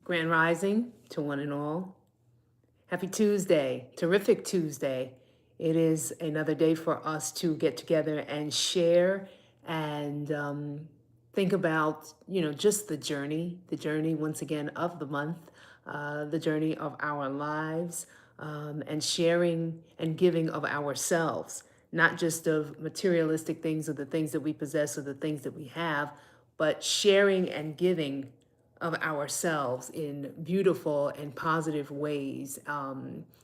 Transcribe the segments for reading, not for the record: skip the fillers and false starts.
Grand Rising to one and all. Happy Tuesday, terrific Tuesday. It is another day for us to get together and share and think about, just the journey once again of the month, the journey of our lives, and sharing and giving of ourselves, not just of materialistic things or the things that we possess or the things that we have, but sharing and giving of ourselves in beautiful and positive ways.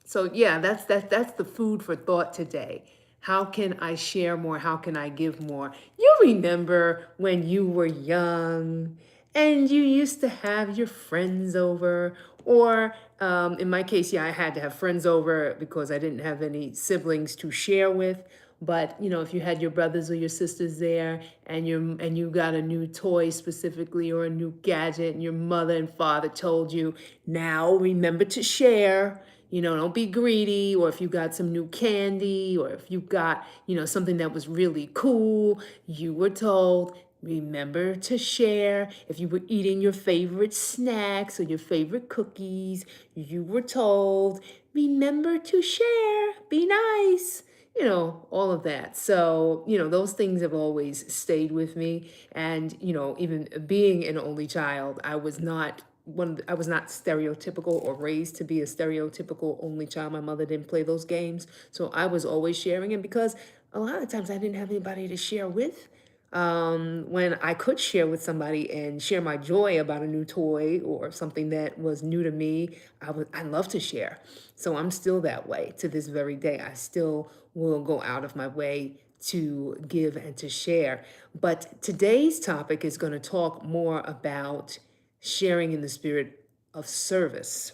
So yeah, that's the food for thought today. How can I share more? How can I give more? You remember when you were young and you used to have your friends over, or in my case, yeah, I had to have friends over because I didn't have any siblings to share with. But if you had your brothers or your sisters there, and you got a new toy specifically or a new gadget, and your mother and father told you, now remember to share. Don't be greedy. Or if you got some new candy, or if you got something that was really cool, you were told, remember to share. If you were eating your favorite snacks or your favorite cookies, you were told, remember to share. Be nice. All of that. So, those things have always stayed with me. And, even being an only child, I was not stereotypical or raised to be a stereotypical only child. My mother didn't play those games. So I was always sharing. And because a lot of times I didn't have anybody to share with, when I could share with somebody and share my joy about a new toy or something that was new to me, I love to share. So I'm still that way to this very day. I still will go out of my way to give and to share. But today's topic is going to talk more about sharing in the spirit of service.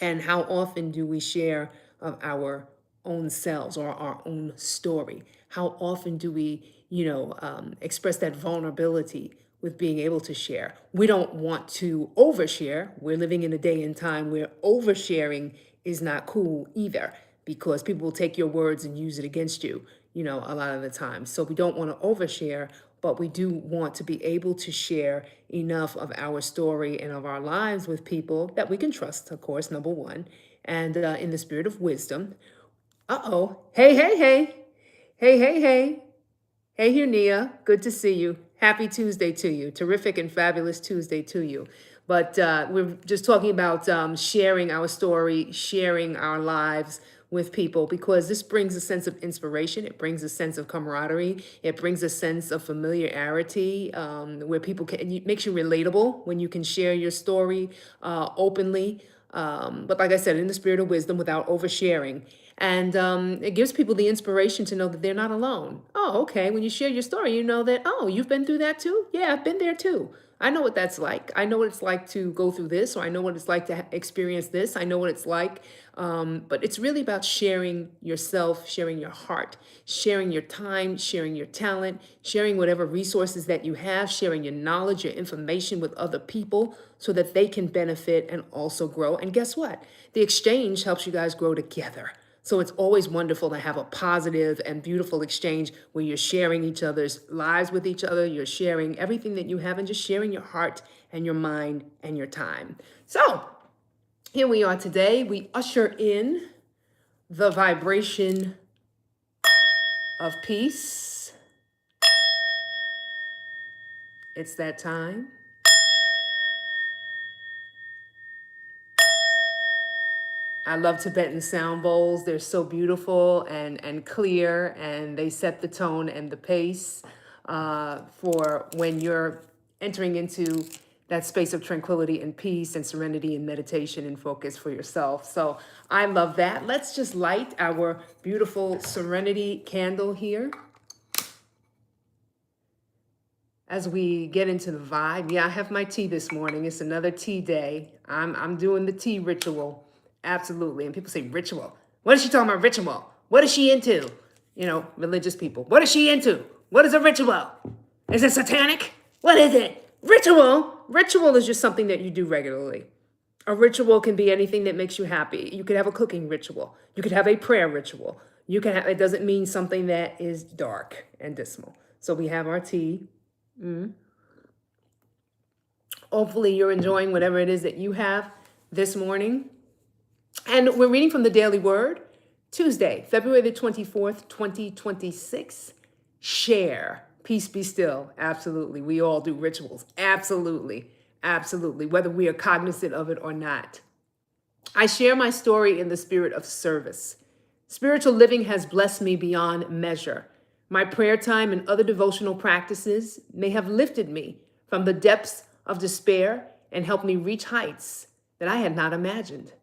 And how often do we share of our own selves or our own story? How often do we, express that vulnerability with being able to share? We don't want to overshare. We're living in a day and time where oversharing is not cool either, because people will take your words and use it against you, a lot of the time. So we don't want to overshare, but we do want to be able to share enough of our story and of our lives with people that we can trust, of course, number one, and in the spirit of wisdom. Uh-oh. Hey, hey, hey. Hey, hey, hey. Hey here, Nia. Good to see you. Happy Tuesday to you. Terrific and fabulous Tuesday to you. But we're just talking about sharing our story, sharing our lives with people, because this brings a sense of inspiration. It brings a sense of camaraderie. It brings a sense of familiarity, where people can, it makes you relatable when you can share your story openly. But like I said, in the spirit of wisdom without oversharing. And it gives people the inspiration to know that they're not alone. Oh, okay. When you share your story, you know that, oh, you've been through that too? Yeah, I've been there too. I know what that's like. I know what it's like to go through this, or I know what it's like to experience this. I know what it's like. But it's really about sharing yourself, sharing your heart, sharing your time, sharing your talent, sharing whatever resources that you have, sharing your knowledge, your information with other people so that they can benefit and also grow. And guess what? The exchange helps you guys grow together. So it's always wonderful to have a positive and beautiful exchange where you're sharing each other's lives with each other. You're sharing everything that you have and just sharing your heart and your mind and your time. So here we are today. We usher in the vibration of peace. It's that time. I love Tibetan sound bowls. They're so beautiful and clear, and they set the tone and the pace for when you're entering into that space of tranquility and peace and serenity and meditation and focus for yourself. So I love that. Let's just light our beautiful serenity candle here as we get into the vibe. Yeah, I have my tea this morning. It's another tea day. I'm doing the tea ritual. Absolutely. And people say ritual. What is she talking about ritual? What is she into? Religious people. What is she into? What is a ritual? Is it satanic? What is it? Ritual. Ritual is just something that you do regularly. A ritual can be anything that makes you happy. You could have a cooking ritual. You could have a prayer ritual. You can have, it doesn't mean something that is dark and dismal. So we have our tea. Hopefully you're enjoying whatever it is that you have this morning. And we're reading from the Daily Word, Tuesday, February the 24th, 2026. Share. Peace be still. Absolutely. We all do rituals. Absolutely. Absolutely. Whether we are cognizant of it or not. I share my story in the spirit of service. Spiritual living has blessed me beyond measure. My prayer time and other devotional practices may have lifted me from the depths of despair and helped me reach heights that I had not imagined.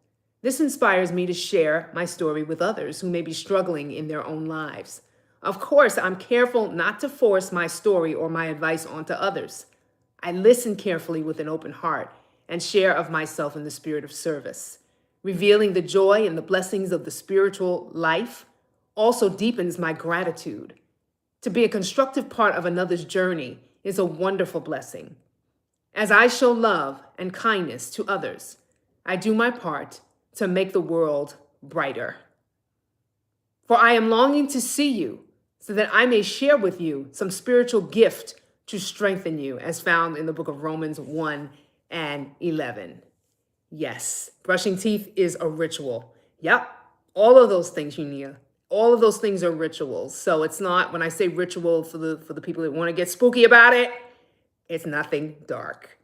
This inspires me to share my story with others who may be struggling in their own lives. Of course, I'm careful not to force my story or my advice onto others. I listen carefully with an open heart and share of myself in the spirit of service. Revealing the joy and the blessings of the spiritual life also deepens my gratitude. To be a constructive part of another's journey is a wonderful blessing. As I show love and kindness to others, I do my part to make the world brighter. For I am longing to see you so that I may share with you some spiritual gift to strengthen you, as found in the book of Romans 1 and 11. Yes, brushing teeth is a ritual. Yep, all of those things, Unia. All of those things are rituals. So it's not, when I say ritual for the people that want to get spooky about it, it's nothing dark.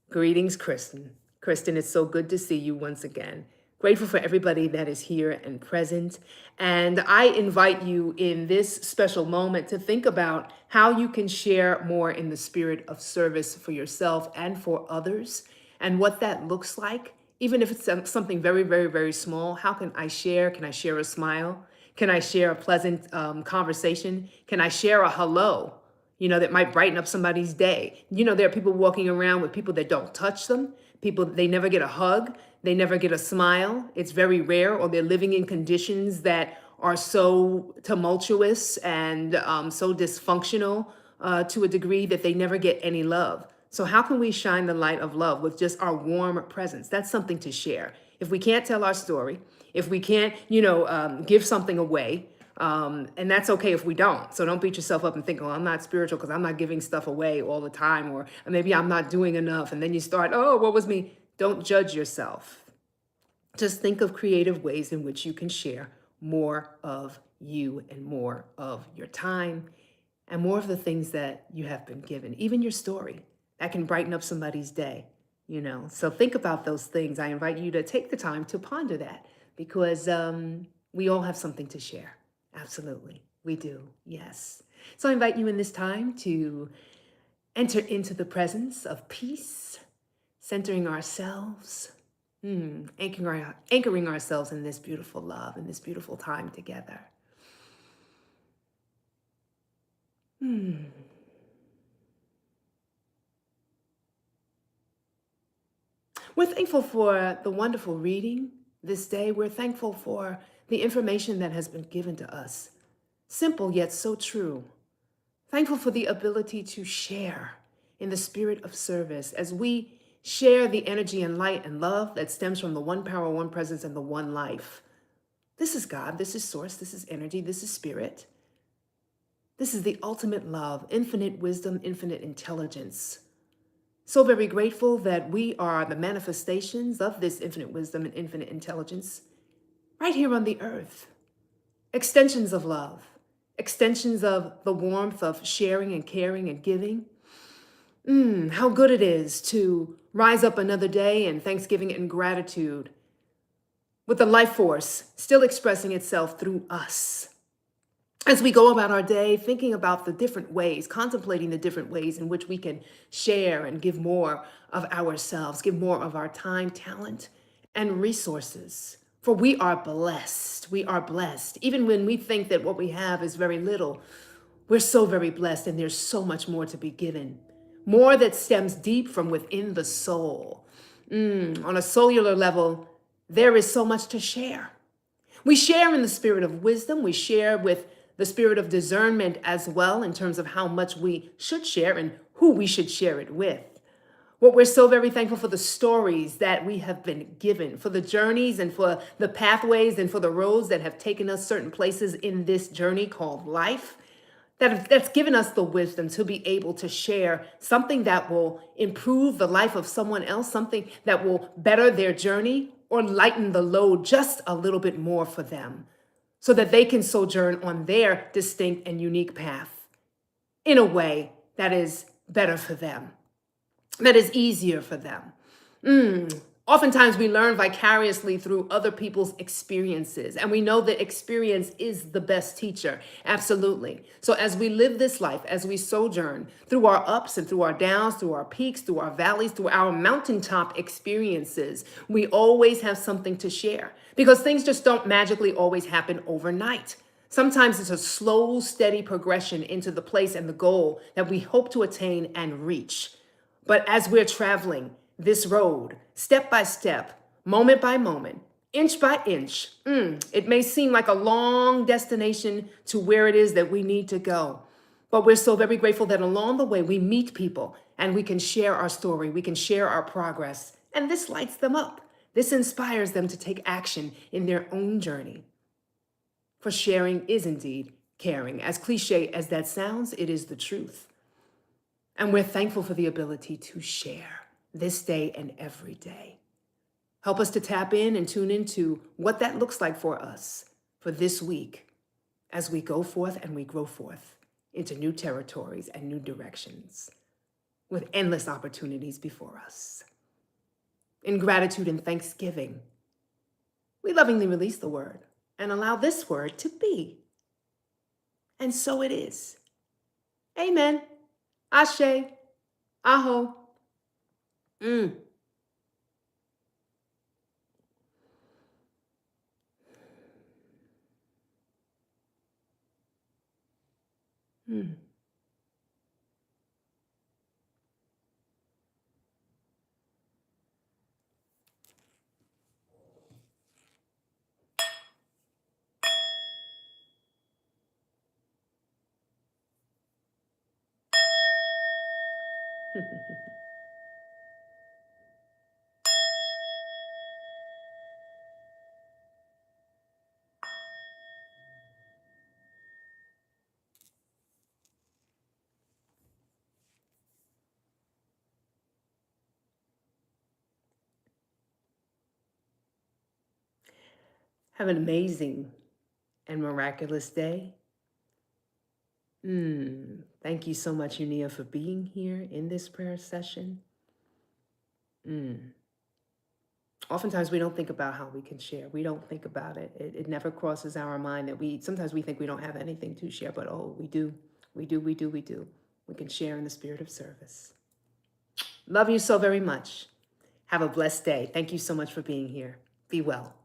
Greetings, Kristen. Kristen, it's so good to see you once again. Grateful for everybody that is here and present. And I invite you in this special moment to think about how you can share more in the spirit of service for yourself and for others, and what that looks like. Even if it's something very, very, very small, how can I share? Can I share a smile? Can I share a pleasant conversation? Can I share a hello? That might brighten up somebody's day. There are people walking around with people that don't touch them, people, they never get a hug, they never get a smile. It's very rare, or they're living in conditions that are so tumultuous and so dysfunctional to a degree that they never get any love. So how can we shine the light of love with just our warm presence? That's something to share. If we can't tell our story, if we can't, give something away, and that's okay if we don't. So don't beat yourself up and think, oh, I'm not spiritual because I'm not giving stuff away all the time, or maybe I'm not doing enough. And then you start, oh, what was me? Don't judge yourself. Just think of creative ways in which you can share more of you and more of your time and more of the things that you have been given, even your story that can brighten up somebody's day. So think about those things. I invite you to take the time to ponder that, because we all have something to share. Absolutely. We do. Yes. So I invite you in this time to enter into the presence of peace, centering ourselves, anchoring ourselves in this beautiful love, in this beautiful time together. We're thankful for the wonderful reading this day. We're thankful for the information that has been given to us. Simple yet so true. Thankful for the ability to share in the spirit of service as we share the energy and light and love that stems from the one power, one presence, and the one life. This is God, this is source, this is energy, this is spirit. This is the ultimate love, infinite wisdom, infinite intelligence. So very grateful that we are the manifestations of this infinite wisdom and infinite intelligence right here on the earth. Extensions of love, extensions of the warmth of sharing and caring and giving. How good it is to rise up another day in thanksgiving and gratitude, with the life force still expressing itself through us. As we go about our day, thinking about the different ways, contemplating the different ways in which we can share and give more of ourselves, give more of our time, talent, and resources. For we are blessed. We are blessed. Even when we think that what we have is very little, we're so very blessed, and there's so much more to be given. More that stems deep from within the soul. On a cellular level, there is so much to share. We share in the spirit of wisdom. We share with the spirit of discernment as well, in terms of how much we should share and who we should share it with. What we're so very thankful for, the stories that we have been given, for the journeys and for the pathways and for the roads that have taken us certain places in this journey called life. that's given us the wisdom to be able to share something that will improve the life of someone else, something that will better their journey or lighten the load just a little bit more for them so that they can sojourn on their distinct and unique path in a way that is better for them, that is easier for them. Oftentimes we learn vicariously through other people's experiences, and we know that experience is the best teacher. Absolutely. So as we live this life, as we sojourn through our ups and through our downs, through our peaks, through our valleys, through our mountaintop experiences, we always have something to share because things just don't magically always happen overnight. Sometimes it's a slow, steady progression into the place and the goal that we hope to attain and reach. But as we're traveling this road, step by step, moment by moment, inch by inch, it may seem like a long destination to where it is that we need to go. But we're so very grateful that along the way we meet people and we can share our story, we can share our progress, and this lights them up. This inspires them to take action in their own journey. For sharing is indeed caring. As cliche as that sounds, it is the truth. And we're thankful for the ability to share this day and every day. Help us to tap in and tune into what that looks like for us for this week as we go forth and we grow forth into new territories and new directions with endless opportunities before us. In gratitude and thanksgiving, we lovingly release the word and allow this word to be. And so it is. Amen. Ashe. Aho. Mm. Mm. Have an amazing and miraculous day. Thank you so much, Unia, for being here in this prayer session. Oftentimes we don't think about how we can share. We don't think about it. It never crosses our mind that sometimes we think we don't have anything to share, but oh, we do. We do, we do, we do. We can share in the spirit of service. Love you so very much. Have a blessed day. Thank you so much for being here. Be well.